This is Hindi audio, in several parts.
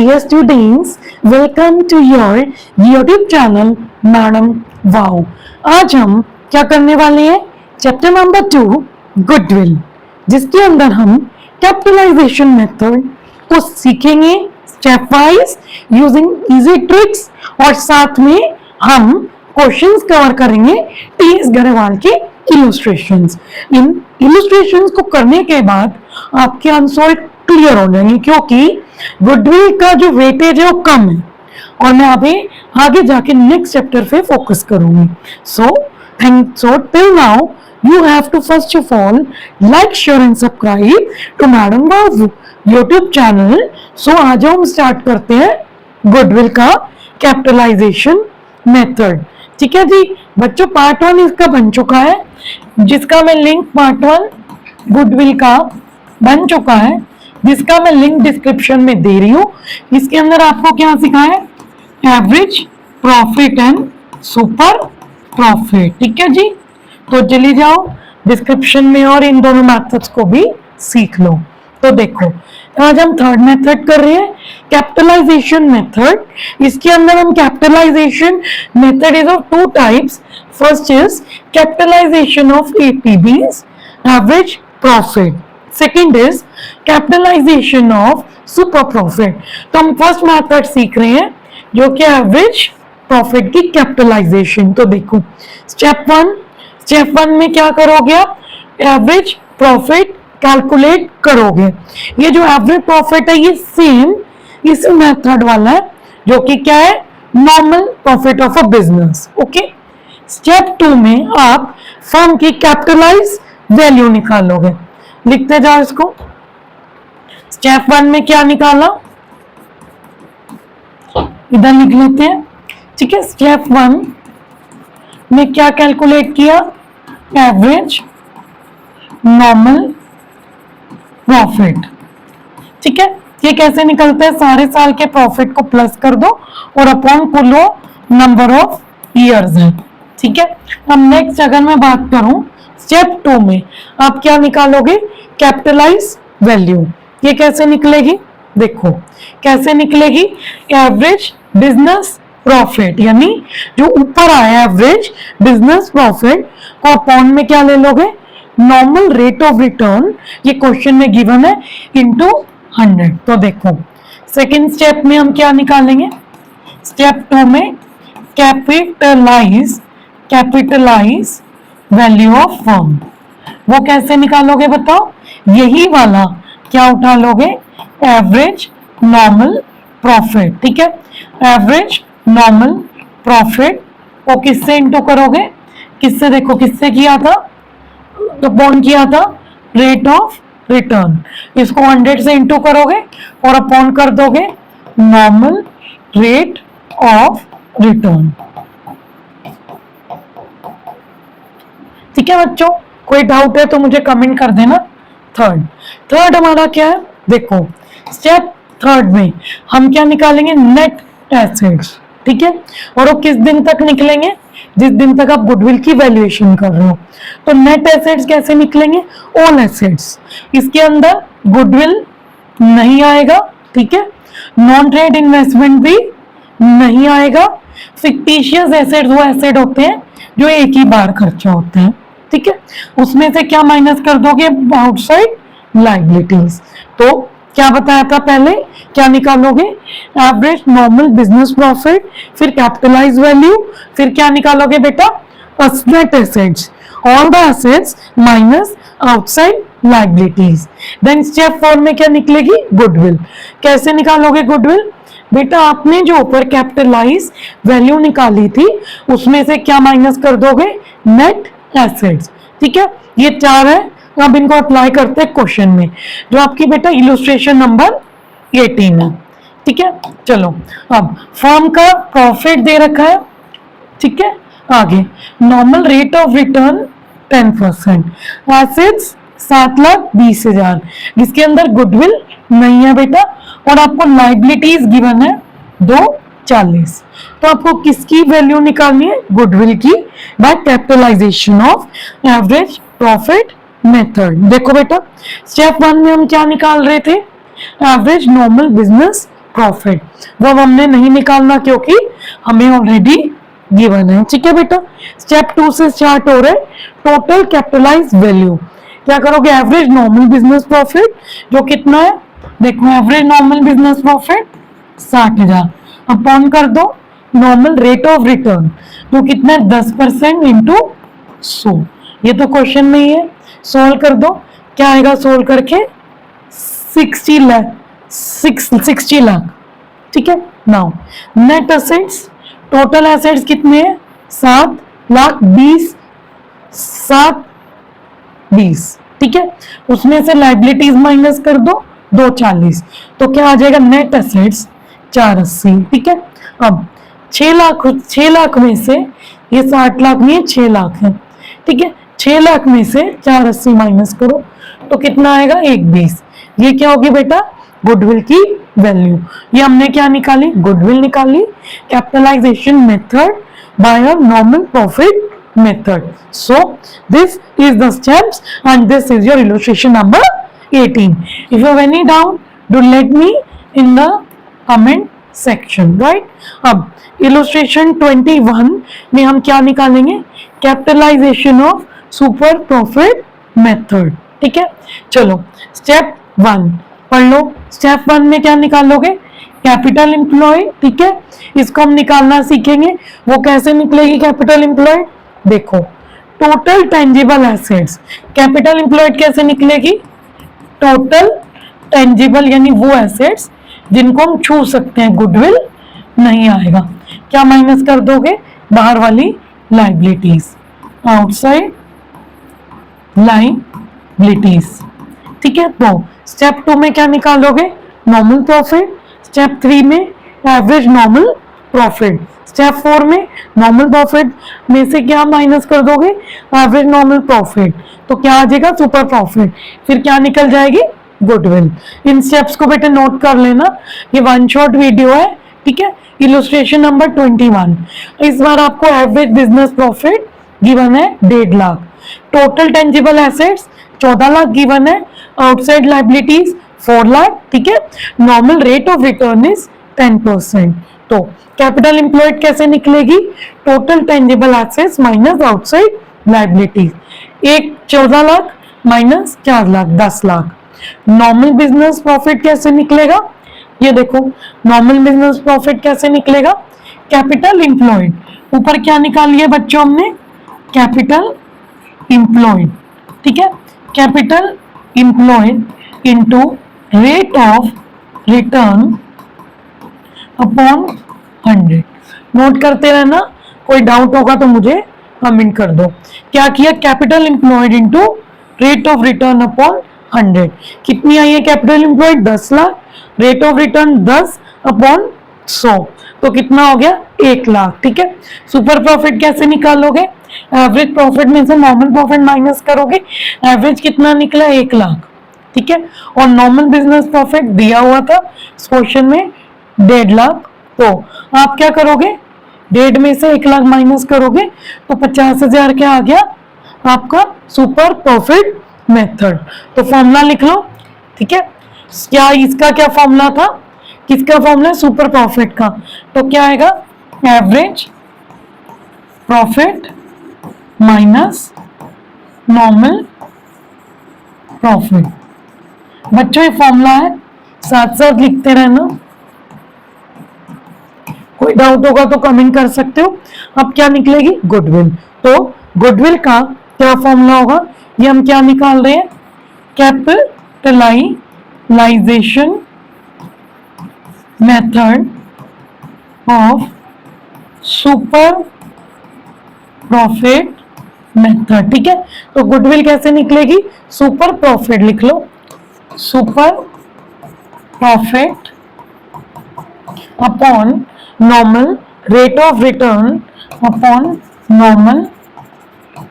Dear students, welcome to your YouTube channel madam wow. आज हम क्या करने वाले हैं? चैप्टर नंबर 2 गुडविल, जिसके अंदर हम कैपिटलाइजेशन मेथड को सीखेंगे step wise using easy tricks, और साथ में हम क्वेश्चंस कवर करेंगे टी.एस. गरेवाल के इलस्ट्रेशंस। इन इलस्ट्रेशंस को करने के बाद आपके आंसर क्लियर हो जाएंगे, क्योंकि गुडविल का जो वेटेज है वो कम है और मैं अभी आगे जाके नेक्स्ट चैप्टर पे फोकस करूंगी। So till now you have to first of all like, share and subscribe to madam wow YouTube channel. So आज हम स्टार्ट करते हैं गुडविल का कैपिटलाइजेशन मेथड। ठीक है जी बच्चों, पार्ट 1 इसका बन चुका है, जिसका मैं लिंक पार्ट 1 गुडविल का बन चुका है, जिसका मैं लिंक डिस्क्रिप्शन में दे रही हूँ। इसके अंदर आपको क्या सिखाया है? Average profit and super profit. ठीक है जी, तो चली जाओ डिस्क्रिप्शन में और इन दोनों मेथड्स को भी सीख लो। तो देखो आज हम थर्ड मेथड कर रहे हैं, कैपिटलाइजेशन मेथड। इसके अंदर हम capitalisation method is of two types. First is capitalisation of एपीबीज, average profit. Second is capitalisation of super profit. तो हम फर्स्ट मेथड सीख रहे हैं जो कि एवरेज प्रॉफिट की कैपिटलाइजेशन। तो देखो स्टेप वन में क्या करोगे आप? एवरेज प्रॉफिट कैलकुलेट करोगे। ये जो एवरेज प्रॉफिट है ये सेम इस मेथड वाला है, जो कि क्या है? Normal profit of a business. Okay, step 2 में आप फर्म की कैपिटलाइज वैल्यू निकालोगे। लिखते जाओ इसको। स्टेप 1 में क्या निकाला, इधर लिख लेते हैं। ठीक है, स्टेप 1 में क्या कैलकुलेट किया? Average normal profit. ठीक है, ये कैसे निकलता है? सारे साल के प्रॉफिट को प्लस कर दो और अपॉन कुल नंबर ऑफ ईयर्स है। ठीक है, अब नेक्स्ट अगर मैं बात करूं स्टेप 2 में आप क्या निकालोगे? Capitalise value. ये कैसे निकलेगी? देखो कैसे निकलेगी। एवरेज बिजनेस प्रॉफिट, यानी जो ऊपर आया एवरेज बिजनेस प्रॉफिट को अपॉन में क्या ले लोगे? नॉर्मल रेट ऑफ रिटर्न, ये क्वेश्चन में गिवन है, इनटू 100। तो देखो सेकेंड स्टेप में हम क्या निकालेंगे? स्टेप 2 में कैपिटलाइज वैल्यू ऑफ फर्म। वो कैसे निकालोगे बताओ? यही वाला क्या उठा लोगे? Average normal profit. ठीक है, एवरेज नॉर्मल प्रॉफिट को किससे इंटू करोगे? किससे? देखो किससे किया था, तो अपॉन किया था रेट ऑफ रिटर्न। इसको 100 से इंटू करोगे और अपॉन कर दोगे नॉर्मल रेट ऑफ रिटर्न। ठीक है बच्चों, कोई डाउट है तो मुझे कमेंट कर देना। थर्ड हमारा क्या है? देखो स्टेप 3 में हम क्या निकालेंगे? Net assets. ठीक है, और वो किस दिन तक निकलेंगे? जिस दिन तक आप गुडविल की वैल्यूएशन कर रहे हो। तो नेट एसेट्स कैसे निकलेंगे? All assets. इसके अंदर गुडविल नहीं आएगा। ठीक है, नॉन ट्रेड इन्वेस्टमेंट भी नहीं आएगा। फिक्टिशियस एसेट्स वो एसेट होते हैं जो एक ही बार खर्चा होते हैं। ठीक है, उसमें से क्या माइनस कर दोगे? Outside liabilities. तो क्या बताया था पहले? क्या निकालोगे? एवरेज नॉर्मल बिजनेस प्रॉफिट, फिर कैपिटलाइज वैल्यू, फिर क्या निकालोगे बेटा? Net assets, all the assets minus outside liabilities. Then step 4 में क्या निकलेगी? गुडविल। कैसे निकालोगे गुडविल? बेटा आपने जो ऊपर कैपिटलाइज वैल्यू निकाली थी उसमें से क्या माइनस कर दोगे? Net assets. ठीक है, ये 4 है। अब इनको अप्लाई करते हैं क्वेश्चन में, जो आपकी बेटा इलस्ट्रेशन नंबर 18 है। ठीक है, चलो अब फर्म का प्रॉफिट दे रखा है। ठीक है, आगे normal rate of return 10%, assets 7,20,000, जिसके अंदर गुडविल नहीं है बेटा, और आपको लायबिलिटीज गिवन है 240। तो आपको किसकी वैल्यू निकालनी है? गुडविल की, by capitalisation of average profit method. देखो बेटा स्टेप 1 में हम क्या निकाल रहे थे? एवरेज नॉर्मल बिजनेस प्रॉफिट, वो अब हमने नहीं निकालना क्योंकि हमें ऑलरेडी गिवन है। ठीक है बेटा, स्टेप 2 से स्टार्ट हो रहा है टोटल कैपिटलाइज वैल्यू। क्या करोगे, एवरेज नॉर्मल बिजनेस प्रॉफिट जो कितना है, देखो average normal business profit 60,000 upon कर दो नॉर्मल रेट ऑफ रिटर्न जो कितना है 10% इंटू 100। ये तो क्वेश्चन में ही है, सोल्व कर दो। क्या आएगा सोल्व करके 60 लाख। ठीक है, now net assets, total assets कितने हैं 7,20,000। ठीक है, उसमें से लाइबिलिटीज माइनस कर दो 240, तो क्या आ जाएगा नेट एसेट्स 480। ठीक है, अब 6 लाख में से ये 60 लाख नहीं है 6 लाख है। ठीक है, 6 लाख में से 480 माइनस करो तो कितना आएगा 120। ये क्या होगी बेटा, गुडविल की वैल्यू। ये हमने क्या निकाली, गुडविल निकाली capitalisation method by a normal profit method. So this is the steps and this is your illustration number 18. If you have any doubt, do let me in the comment section, right? अब illustration 21 में हम क्या निकालेंगे, capitalisation of super profit method. ठीक है, चलो स्टेप 1 पढ़ लो। स्टेप 1 में क्या निकालोगे, कैपिटल एम्प्लॉयड। ठीक है, इसको हम निकालना सीखेंगे। वो कैसे निकलेगी कैपिटल एम्प्लॉयड, देखो total tangible assets, capital employed कैसे निकलेगी, टोटल टेंजिबल यानी वो एसेट्स जिनको हम छू सकते हैं, गुडविल नहीं आएगा। क्या माइनस कर दोगे, बाहर वाली लाइबिलिटीज, आउटसाइड लाइबिलिटीज। ठीक है, तो स्टेप 2 में क्या निकालोगे, नॉर्मल प्रॉफिट। स्टेप 3 में एवरेज नॉर्मल प्रॉफिट। स्टेप 4 में नॉर्मल प्रॉफिट में से क्या माइनस कर दोगे, एवरेज नॉर्मल प्रॉफिट, तो क्या आ जाएगा सुपर प्रॉफिट। फिर क्या निकल जाएगी, गुडविल। इन स्टेप्स को बेटा नोट कर लेना, ये वन शॉट वीडियो है। ठीक है, इलस्ट्रेशन नंबर 21। इस बार आपको एवरेज बिजनेस प्रॉफिट गिवन है 1.5 lakh, total tangible assets 14 lakh given है, आउटसाइड लाइबिलिटीज 4 लाख। ठीक है, normal rate of return is 10%। तो कैपिटल एम्प्लॉयड कैसे निकलेगी, total tangible assets minus outside liabilities, 14 lakh minus 4 lakh 10 lakh. Normal business profit कैसे निकलेगा, ये देखो नॉर्मल बिजनेस प्रॉफिट कैसे निकलेगा, कैपिटल एम्प्लॉयड ऊपर क्या निकालिए बच्चों हमने, कैपिटल एम्प्लॉयड। ठीक है, capital employed into rate of return upon 100। Note करते रहना, कोई डाउट होगा तो मुझे कमेंट कर दो। क्या किया, capital employed into rate of return upon 100। कितनी आई है capital employed 10 lakh, rate of return 10 upon 100, तो कितना हो गया 1 लाख। ठीक है, सुपर प्रॉफिट कैसे निकालोगे, एवरेज प्रॉफिट में से नॉर्मल प्रॉफिट माइनस करोगे, एवरेज कितना निकला 1 लाख। ठीक है, और नॉर्मल बिजनेस प्रॉफिट दिया हुआ था इस क्वेश्चन में 1.5 लाख, तो आप क्या करोगे 1.5 में से 1 लाख माइनस करोगे तो 50,000 क्या आ गया आपका सुपर प्रॉफिट मेथड। तो फॉर्मूला लिख लो। ठीक है, क्या इसका क्या फॉर्मूला था, किसका फॉर्मूला, सुपर प्रॉफिट का, तो क्या आएगा average profit minus normal profit. बच्चों ये फॉर्मूला है, साथ साथ लिखते रहना, कोई डाउट होगा तो कमेंट कर सकते हो। अब क्या निकलेगी, गुडविल। तो गुडविल का क्या फॉर्मूला होगा, ये हम क्या निकाल रहे हैं, capitalisation method of super profit method. ठीक है, तो गुडविल कैसे निकलेगी, सुपर प्रॉफिट लिख लो, super profit upon normal rate of return upon normal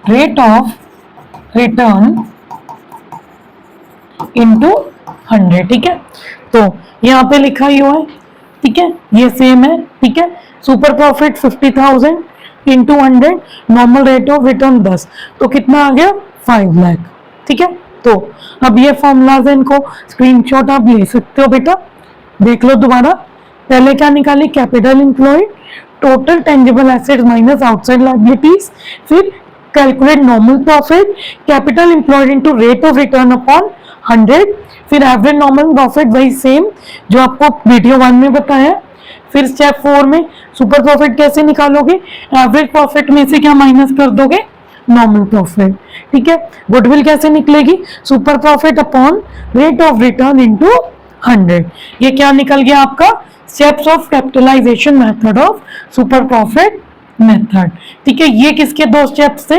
rate of return into 100। ठीक है, तो यहाँ पे लिखा ही हुआ है। ठीक है, ये सेम है। ठीक है, super profit 50,000 into 100, normal rate of return 10, तो कितना आ गया 5 लाख। ठीक है, तो अब ये फॉर्मूलाज है, इनको स्क्रीनशॉट आप ले सकते हो बेटा, देख लो दोबारा। पहले क्या निकाली, capital employed, total tangible assets minus outside liabilities, फिर calculate normal profit, capital employed into rate of return upon 100, फिर एवरेज नॉर्मल प्रॉफिट वही सेम जो आपको वीडियो 1 में बताया। फिर स्टेप 4 में सुपर प्रॉफिट कैसे निकालोगे, एवरेज प्रॉफिट में से क्या माइनस कर दोगे, नॉर्मल प्रॉफिट। ठीक है, गुडविल कैसे निकलेगी, super profit upon rate of return into 100। ये क्या निकल गया आपका, steps of capitalisation method of super profit method. ठीक है, ये किसके दो स्टेप्स थे,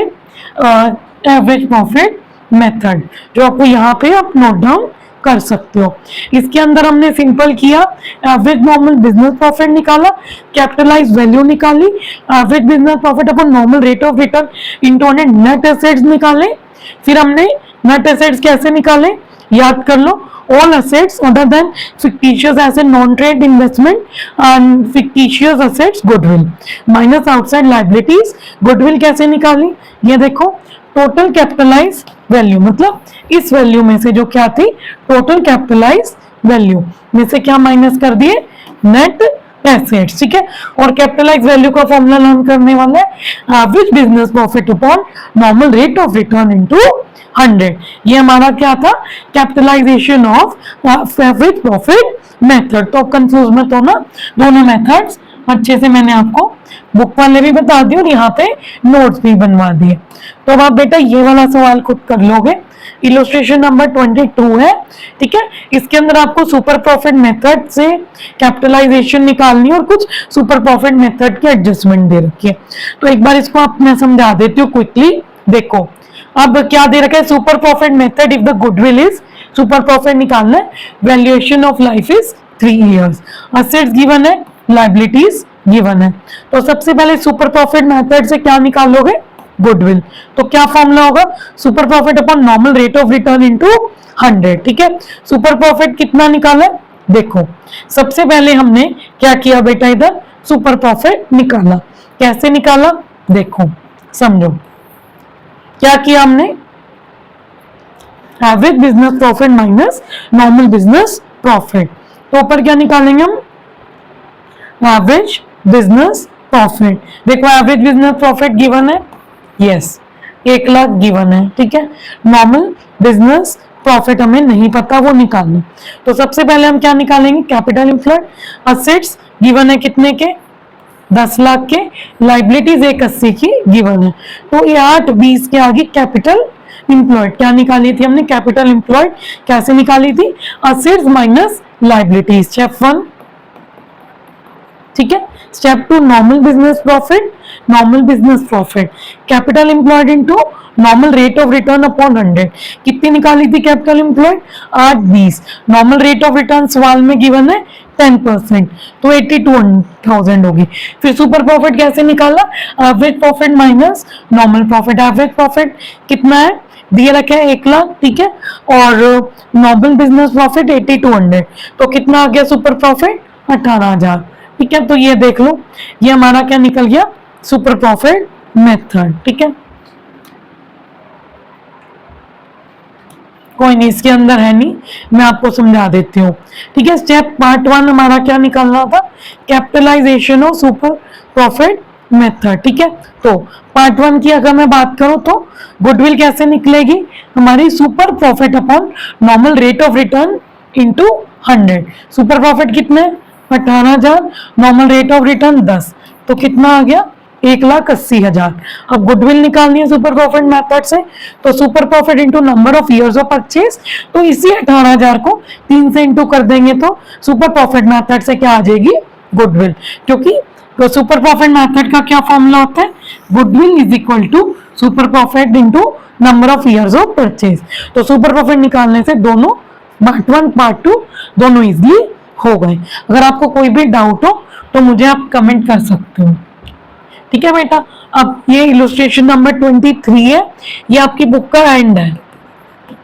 एवरेज प्रॉफिट मेथड, जो आपको यहाँ पे आप नोट डाउन कर सकते हो। इसके अंदर हमने सिंपल किया, एवरेज नॉर्मल बिजनेस प्रॉफिट निकाला, कैपिटलाइज वैल्यू निकाली, average business profit upon normal rate of return into net assets निकाले। फिर हमने नेट एसेट्स कैसे निकाले, याद कर लो, all assets other than fictitious asset non-trade investment and fictitious assets goodwill minus outside liabilities। goodwill कैसे निकाली, ये देखो, टोटल कैपिटलाइज वैल्यू, मतलब इस वैल्यू में से जो क्या थी, टोटल कैपिटलाइज वैल्यू में से क्या माइनस कर दिए, नेट एसेट्स। ठीक है, और कैपिटलाइज वैल्यू का फॉर्मूला लर्न करने वाला है average business profit upon normal rate of return into 100। ये हमारा क्या था, capitalisation of average profit method. तो कंफ्यूज मत होना, दोनों मेथड्स अच्छे से मैंने आपको बुक वाले भी बता दिए और यहाँ पे नोट्स भी बनवा दिए। तो अब आप बेटा ये वाला सवाल खुद कर लोगे, इलस्ट्रेशन नंबर 22 है। ठीक है, इसके अंदर आपको सुपर प्रॉफिट मेथड से कैपिटलाइजेशन निकालनी है और कुछ सुपर प्रॉफिट मेथड की एडजस्टमेंट दे रखी है। तो एक बार इसको आप मैं समझा देती हूँ क्विकली। देखो अब क्या दे रखा है, super profit method, if the goodwill is, super profit निकालना है, valuation of life is 3 years, assets given है, लायबिलिटीज गिवन है। तो सबसे पहले सुपर प्रॉफिट मेथड से क्या निकालोगे, गुडविल। तो क्या फॉर्मूला होगा, super profit upon normal rate of return into 100। ठीक है, सुपर प्रॉफिट कितना निकाला, देखो सबसे पहले हमने क्या किया बेटा, इधर सुपर प्रॉफिट निकाला। कैसे निकाला, देखो समझो, क्या किया हमने, average business profit minus normal business profit. तो ऊपर क्या निकालेंगे हम, एवरेज बिजनेस प्रॉफिट। देखो एवरेज बिजनेस प्रॉफिट गिवन है, यस 1 लाख गिवन है। ठीक है, नॉर्मल बिजनेस प्रॉफिट हमें नहीं पता, वो निकालना। तो सबसे पहले हम क्या निकालेंगे, कैपिटल एम्प्लॉयड, असेट्स गिवन है कितने के, 10 लाख के, लाइबिलिटीज 180 की गिवन है। तो ये 8-20 के आगे कैपिटल एम्प्लॉयड क्या निकाली थी हमने, कैपिटल एम्प्लॉयड कैसे निकाली थी, असेट्स माइनस लाइबिलिटीज, स्टेप 1। ठीक है, step 2 normal business profit, normal business profit, capital employed into normal rate of return upon 100। कितनी निकाली थी capital employed, 8-20, normal rate of return सवाल में गिवन है 10%, तो 82,000 होगी। फिर सुपर प्रॉफिट कैसे निकाला, average profit minus normal profit. Average profit कितना है, दिए रखे हैं 1 लाख। ठीक है, और नॉर्मल बिजनेस प्रॉफिट 8200, तो कितना आ गया सुपर प्रॉफिट, 18,000। ठीक है, तो ये देख लो, ये हमारा क्या निकल गया, सुपर प्रॉफिट मेथड। ठीक है, कोई नहीं, इसके अंदर है नहीं, मैं आपको समझा देती हूँ। ठीक है, स्टेप पार्ट 1 हमारा क्या निकालना था, capitalisation of super profit method. ठीक है, तो पार्ट 1 की अगर मैं बात करूं तो गुडविल कैसे निकलेगी हमारी, super profit upon normal rate of return into 100। Super profit कितने, 18,000, नॉर्मल रेट ऑफ रिटर्न 10, तो कितना आ गया, 1,80,000। अब गुडविल निकालनी है सुपर प्रॉफिट मेथड से, तो super profit into number of years of purchase, तो इसी 18,000 को 3 से इंटू कर देंगे तो सुपर प्रॉफिट मेथड से क्या आ जाएगी, गुडविल। क्योंकि तो सुपर प्रॉफिट मेथड का क्या फॉर्मूला होता है, goodwill is equal to super profit into number of years of purchase. तो सुपर प्रॉफिट निकालने से दोनों पार्ट 1 पार्ट 2 दोनों इजिली हो गए। अगर आपको कोई भी डाउट हो तो मुझे आप कमेंट कर सकते हो। ठीक है बेटा, अब ये इलस्ट्रेशन नंबर 23 है, ये आपकी बुक का एंड है,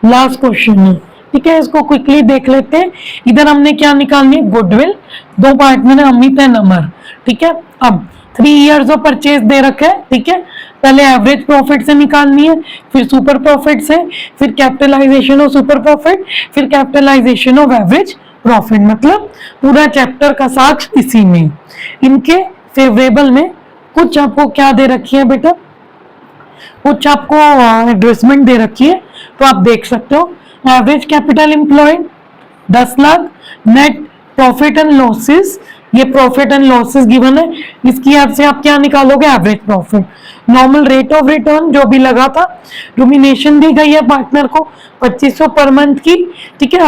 लास्ट क्वेश्चन है। ठीक है, इसको क्विकली देख लेते हैं। इधर हमने क्या निकालनी है, गुडविल, 2 पार्ट में अमित है नंबर। ठीक है, अब 3 इयर्स ऑफ परचेज दे रखा है। ठीक है, पहले एवरेज प्रॉफिट से निकालनी है, फिर सुपर प्रॉफिट से, फिर कैपिटलाइजेशन ऑफ सुपर प्रॉफिट, फिर कैपिटलाइजेशन ऑफ एवरेज प्रॉफिट, मतलब पूरा चैप्टर का साक्ष इसी में। इनके फेवरेबल में कुछ आपको क्या दे रखी है बेटा, कुछ आपको एडजस्टमेंट दे रखी है, तो आप देख सकते हो। Average capital employed 10 lakh, net profit and losses, ये प्रॉफिट एंड लॉसेस गिवन है, इसकी याद से आप क्या निकालोगे, average profit. Normal rate of return जो भी लगा था, रुमिनेशन दी गई है पार्टनर को 2500 पर मंथ की, ठीक है।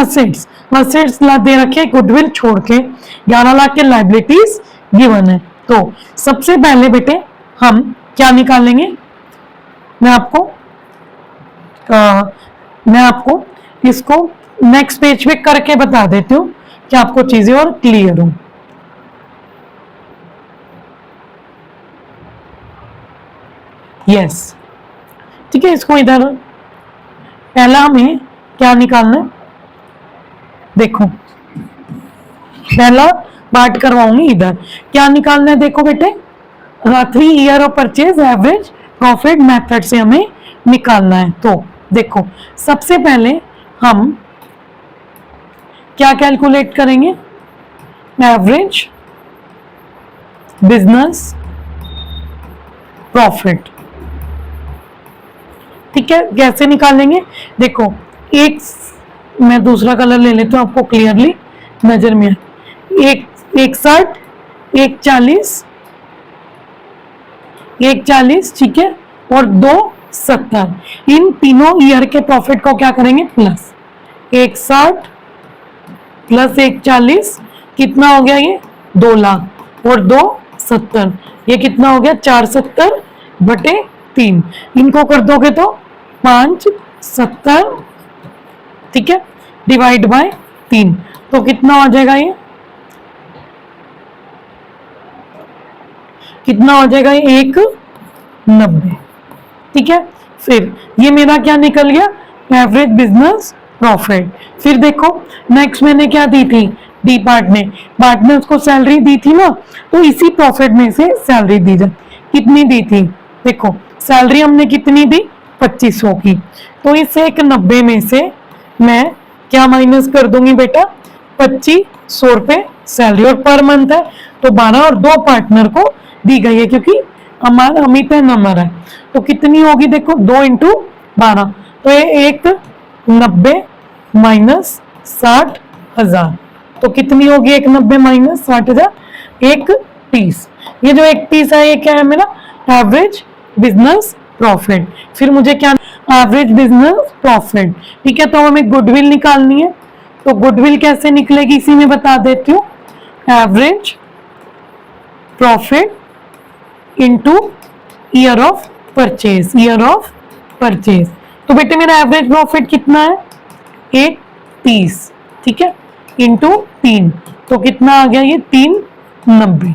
असेट्स ला दे रखे गुडविल छोड़ के 11 लाख के लाइबिलिटीज गिवन है। तो सबसे पहले बेटे हम क्या निकालेंगे, मैं आपको इसको नेक्स्ट पेज पे करके बता देती हूँ कि आपको चीजें और क्लियर हो। यस, ठीक है। इसको इधर पहला हमें क्या निकालना है, देखो पहला पार्ट करवाऊंगी, इधर क्या निकालना है देखो बेटे, 3 year of purchase average profit method से हमें निकालना है। तो देखो सबसे पहले हम क्या कैलकुलेट करेंगे, एवरेज बिजनेस प्रॉफिट, ठीक है। कैसे निकालेंगे, देखो एक, मैं दूसरा कलर ले लेता हूं आपको क्लियरली नजर में, 160, 140, 140, ठीक है, और 270, इन तीनों ईयर के प्रॉफिट को क्या करेंगे, प्लस 160 प्लस 140 कितना हो गया, ये 2 लाख, और 270 ये कितना हो गया, 470/3, इनको कर दोगे तो 570, ठीक है, डिवाइड बाय 3, तो कितना हो जाएगा, ये कितना हो जाएगा, 190, ठीक है। फिर ये मेरा क्या निकल गया, एवरेज बिजनेस प्रॉफिट। फिर देखो नेक्स्ट मैंने क्या दी थी, डी पार्टनर्स को सैलरी दी थी ना, तो इसी प्रॉफिट में से सैलरी दी जाए, कितनी दी थी, देखो सैलरी हमने कितनी दी, 2500 की, तो इस 190 में से मैं क्या माइनस कर दूंगी बेटा, 2500 रुपए सैलरी, और पर मंथ है तो 12 और 2 पार्टनर को दी गई है, क्योंकि हमारा अमित है नंबर है, तो कितनी होगी देखो, 2 × 12, तो ये 190 माइनस 60,000, तो कितनी होगी 190 माइनस 60,000, 130। ये जो 130 है ये क्या है मेरा, एवरेज बिजनेस प्रॉफिट। फिर मुझे क्या, एवरेज बिजनेस प्रॉफिट, ठीक है। तो हमें गुडविल निकालनी है, तो गुडविल कैसे निकलेगी इसी में बता देती हूँ, average profit into year of purchase, year of purchase. तो बेटे मेरा एवरेज प्रॉफिट कितना है, 130, ठीक है, इंटू 3, तो कितना आ गया, ये 390,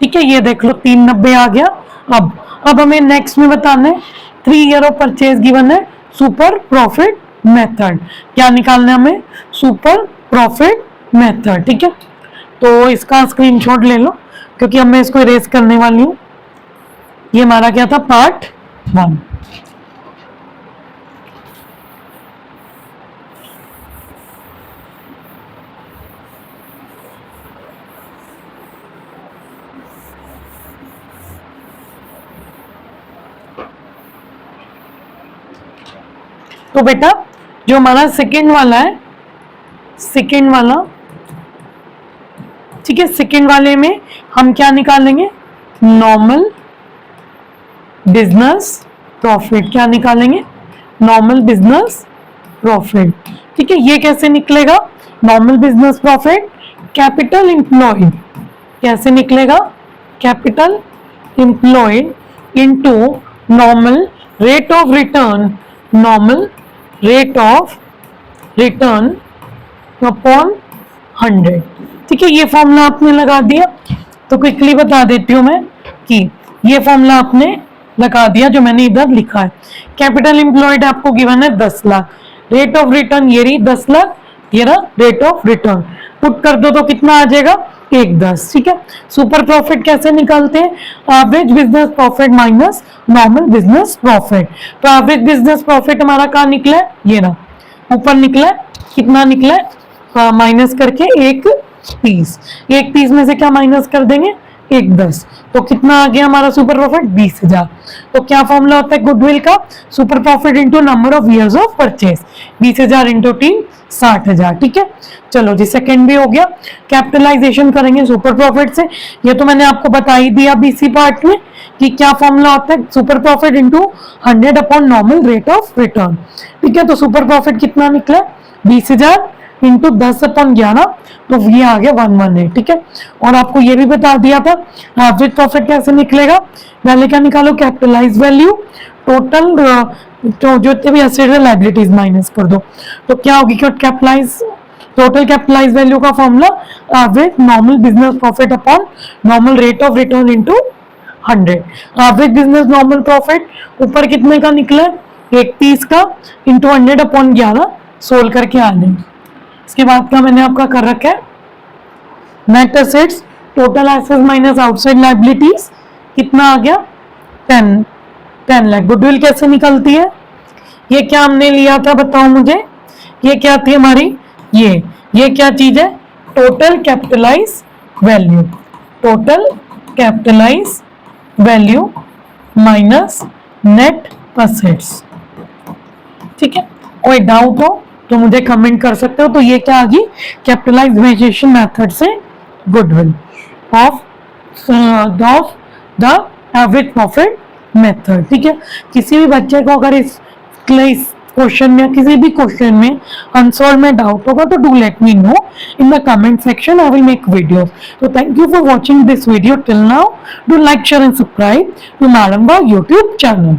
ठीक है। ये देख लो 390 आ गया। अब हमें नेक्स्ट में बताना है, 3 ईयर ऑफ परचेज गिवन है, सुपर प्रॉफिट मेथड, क्या निकालना है हमें, सुपर प्रॉफिट मेथड, ठीक है। तो इसका स्क्रीनशॉट ले लो, क्योंकि अब मैं इसको इरेज करने वाली हूँ। ये हमारा क्या था, पार्ट 1। तो बेटा जो हमारा सेकेंड वाला है, सेकेंड वाला, ठीक है, सेकेंड वाले में हम क्या निकालेंगे, नॉर्मल बिजनेस प्रॉफिट, क्या निकालेंगे, नॉर्मल बिजनेस प्रॉफिट, ठीक है। ये कैसे निकलेगा, normal business profit capital employed, कैसे निकलेगा, capital employed into normal rate of return, normal rate of return upon 100, ठीक है। ये फॉर्मूला आपने लगा दिया, तो क्विकली बता देती हूँ मैं कि ये फॉर्मूला आपने लगा दिया जो मैंने इधर लिखा है। कैपिटल एम्प्लॉयड आपको गिवन है 10 लाख, रेट ऑफ रिटर्न ये रही 10 लाख, ये रहा रेट ऑफ रिटर्न, पुट कर दो तो कितना आ जाएगा, 110, ठीक है। सुपर प्रॉफिट कैसे निकालते हैं, average business profit minus normal business profit. तो एवरेज बिजनेस प्रॉफिट हमारा कहाँ निकला है, ये रहा ऊपर निकला है, कितना निकला है, माइनस करके 1 30 में से क्या माइनस कर देंगे 1 10, तो कितना आ गया हमारा सुपर प्रॉफिट 20,000। तो क्या फॉर्मूला होता है गुडविल का, super profit into number of years of purchase, 20,000 into 3 60,000। ठीक है, चलो जी सेकंड भी हो गया। कैपिटलाइजेशन करेंगे सुपर प्रॉफिट से, ये तो मैंने आपको बता ही दिया बीसी पार्ट में कि क्या फॉर्मूला होता है, super profit into 100 upon normal rate of return. ठीक है, तो सुपर प्रॉफिट कितना निकला 20,000 इंटू 10/11, तो ये आ गया 118। ठीक है, और आपको ये भी बता दिया था एवरेज प्रॉफिट कैसे निकलेगा, पहले क्या निकालो कैपिटलाइज वैल्यू, टोटल तो जो भी एसेट है लायबिलिटीज माइनस कर दो, तो क्या होगी कैपिटलाइज टोटल कैपिटलाइज वैल्यू का formula average normal business profit upon normal rate of return into 100। Average business normal profit ऊपर कितने का निकला 130 का इंटू 100 अपॉन 11 सोल्व करके आ जाएंगे। इसके बाद क्या मैंने आपका कर रखा है net assets total assets minus outside liabilities कितना आ गया 10 लाख। गुडविल कैसे निकलती है, ये क्या हमने लिया था बताओ मुझे, ये क्या थी हमारी, ये क्या चीज है total capitalise value, total capitalise value minus net assets. ठीक है, कोई डाउट हो तो मुझे कमेंट कर सकते हो। तो ये क्या आ गई कैपिटलाइजेशन मेथड से goodwill of the average profit method. ठीक है, किसी भी बच्चे को अगर इस क्वेश्चन में किसी भी क्वेश्चन में आंसर में डाउट होगा तो do let me know in the comment section, I will make video. तो thank you for watching this video till now, do like share and subscribe to madam wow YouTube channel.